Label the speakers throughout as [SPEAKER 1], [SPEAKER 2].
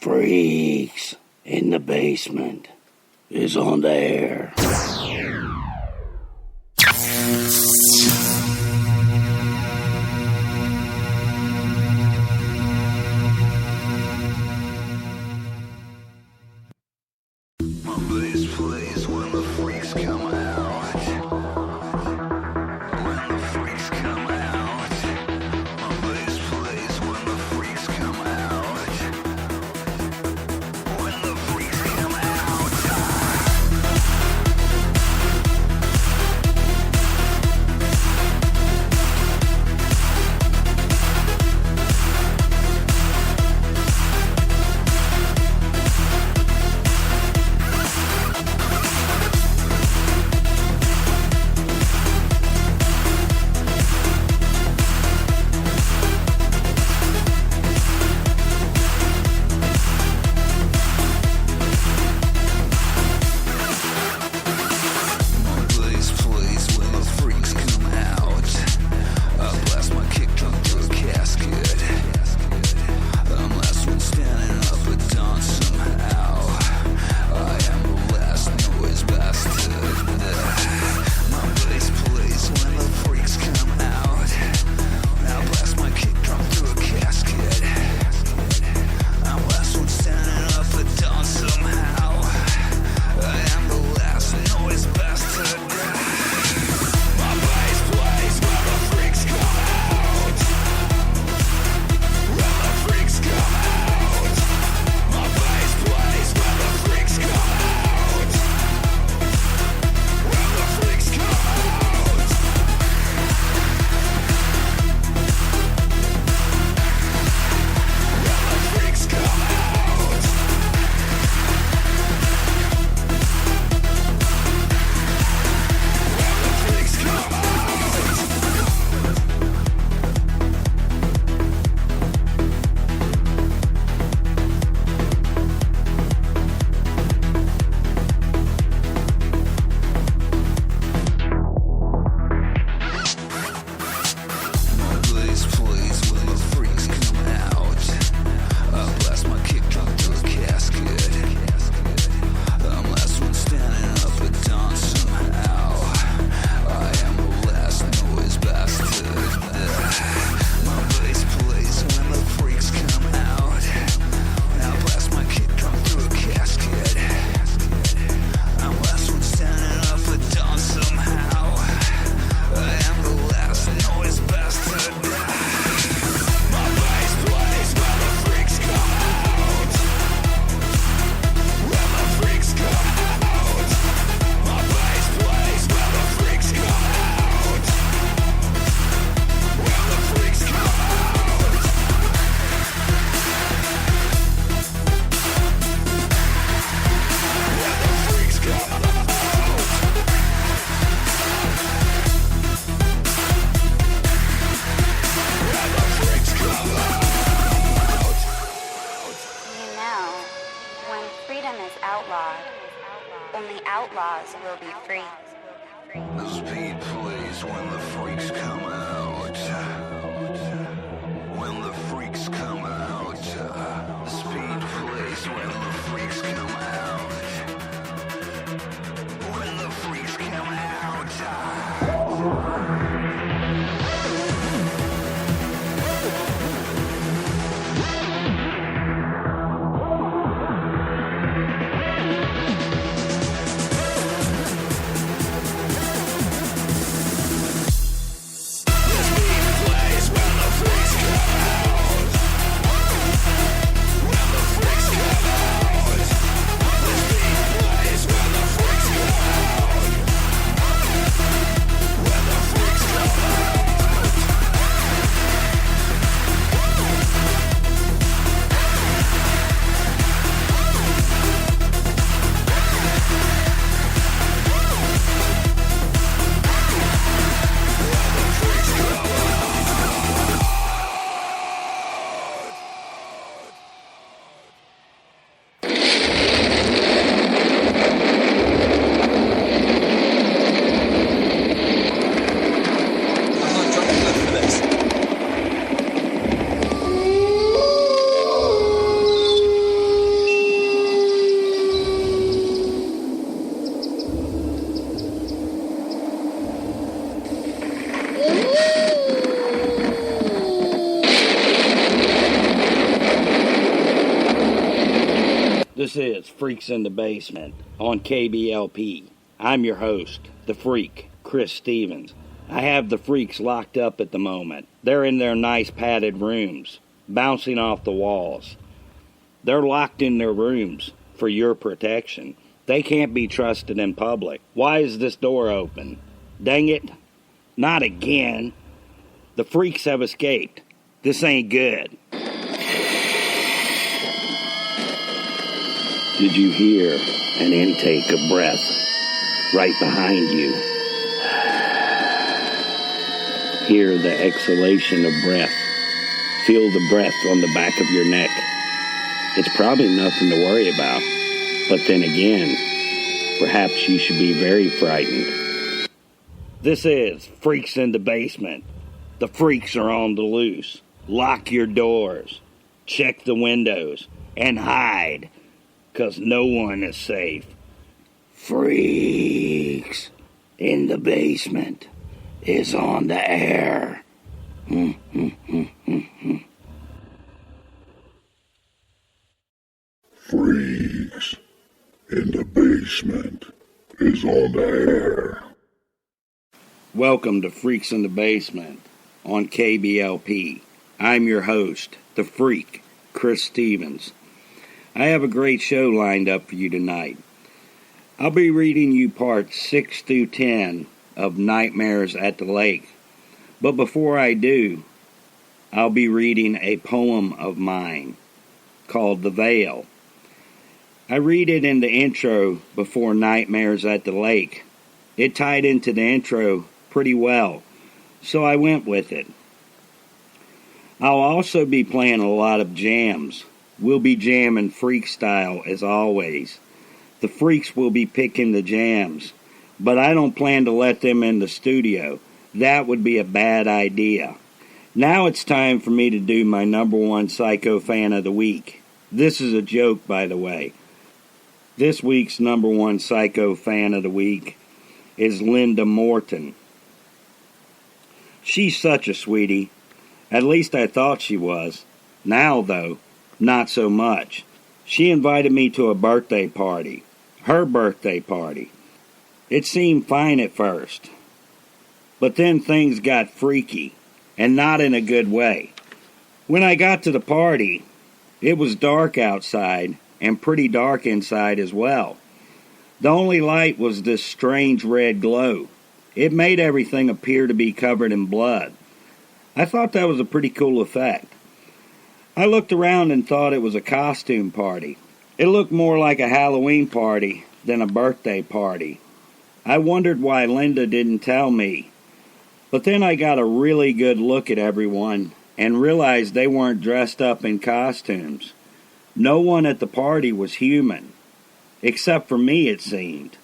[SPEAKER 1] Freaks in the Basement is on the air. This is Freaks in the Basement on KBLP. I'm your host, the Freak, Chris Stevens. I have the freaks locked up at the moment. They're in their nice padded rooms, bouncing off the walls. They're locked in their rooms for your protection. They can't be trusted in public. Why is this door open? Dang it. Not again. The freaks have escaped. This ain't good. Did you hear an intake of breath right behind you? Hear the exhalation of breath. Feel the breath on the back of your neck. It's probably nothing to worry about. But then again, perhaps you should be very frightened. This is Freaks in the Basement. The freaks are on the loose. Lock your doors. Check the windows. And hide. 'Cause no one is safe. Freaks in the Basement is on the air.
[SPEAKER 2] Freaks in the Basement is on the air.
[SPEAKER 1] Welcome to Freaks in the Basement on KBLP. I'm your host, the Freak, Chris Stevens. I have a great show lined up for you tonight. I'll be reading you parts 6 through 10 of Nightmares at the Lake. But before I do, I'll be reading a poem of mine called The Veil. I read it in the intro before Nightmares at the Lake. It tied into the intro pretty well, so I went with it. I'll also be playing a lot of jams. We'll be jamming freak style as always. The freaks will be picking the jams, but I don't plan to let them in the studio. That would be a bad idea. Now it's time for me to do my number one psycho fan of the week. This is a joke, by the way. This week's number one psycho fan of the week is Linda Morton. She's such a sweetie. At least I thought she was. Now, though, not so much. She invited me to a birthday party. Her birthday party. It seemed fine at first. But then things got freaky, and not in a good way. When I got to the party, it was dark outside, and pretty dark inside as well. The only light was this strange red glow. It made everything appear to be covered in blood. I thought that was a pretty cool effect. I looked around and thought it was a costume party. It looked more like a Halloween party than a birthday party. I wondered why Linda didn't tell me. But then I got a really good look at everyone and realized they weren't dressed up in costumes. No one at the party was human. Except for me, it seemed.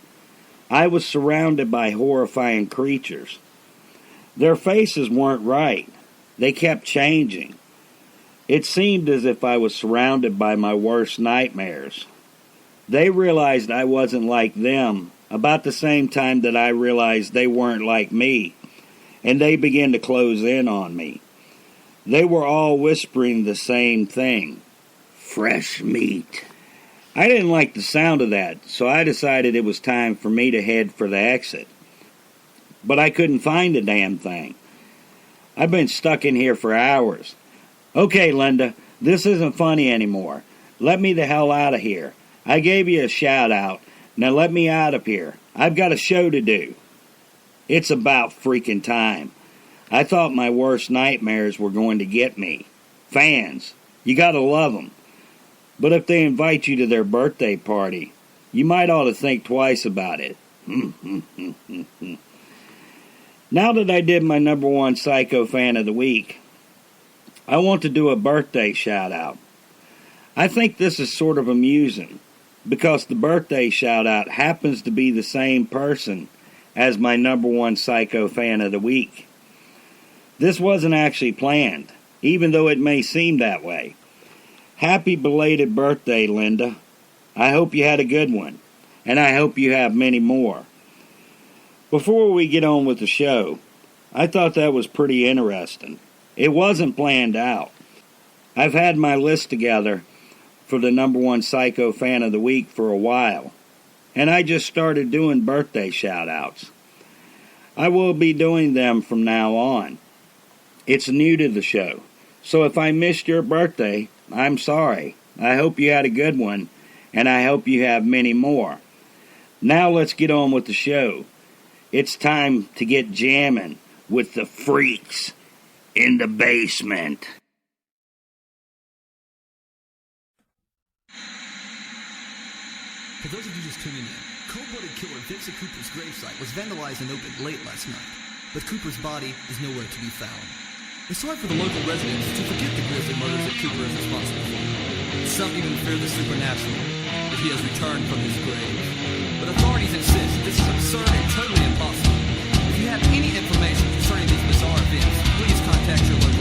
[SPEAKER 1] I was surrounded by horrifying creatures. Their faces weren't right. They kept changing. It seemed as if I was surrounded by my worst nightmares. They realized I wasn't like them about the same time that I realized they weren't like me, and they began to close in on me. They were all whispering the same thing. Fresh meat. I didn't like the sound of that, so I decided it was time for me to head for the exit. But I couldn't find the damn thing. I've been stuck in here for hours. Okay, Linda, this isn't funny anymore. Let me the hell out of here. I gave you a shout out. Now let me out of here. I've got a show to do. It's about freaking time. I thought my worst nightmares were going to get me. Fans, you gotta love them. But if they invite you to their birthday party, you might ought to think twice about it. Now that I did my number one psycho fan of the week, I want to do a birthday shout out. I think this is sort of amusing because the birthday shout out happens to be the same person as my number one psycho fan of the week. This wasn't actually planned, even though it may seem that way. Happy belated birthday, Linda. I hope you had a good one, and I hope you have many more. Before we get on with the show, I thought that was pretty interesting. It wasn't planned out. I've had my list together for the number one Psycho Fan of the Week for a while, and I just started doing birthday shout-outs. I will be doing them from now on. It's new to the show, so if I missed your birthday, I'm sorry. I hope you had a good one, and I hope you have many more. Now let's get on with the show. It's time to get jamming with the freaks in the basement.
[SPEAKER 3] For those of you just tuning in, cold-blooded killer Vincent Cooper's gravesite was vandalized and opened late last night, but Cooper's body is nowhere to be found. It's hard for the local residents to forget the grisly murders that Cooper is responsible for. Some even fear the supernatural, that he has returned from his grave. But authorities insist this is absurd and totally impossible. If you have any information concerning these bizarre events, please contact your local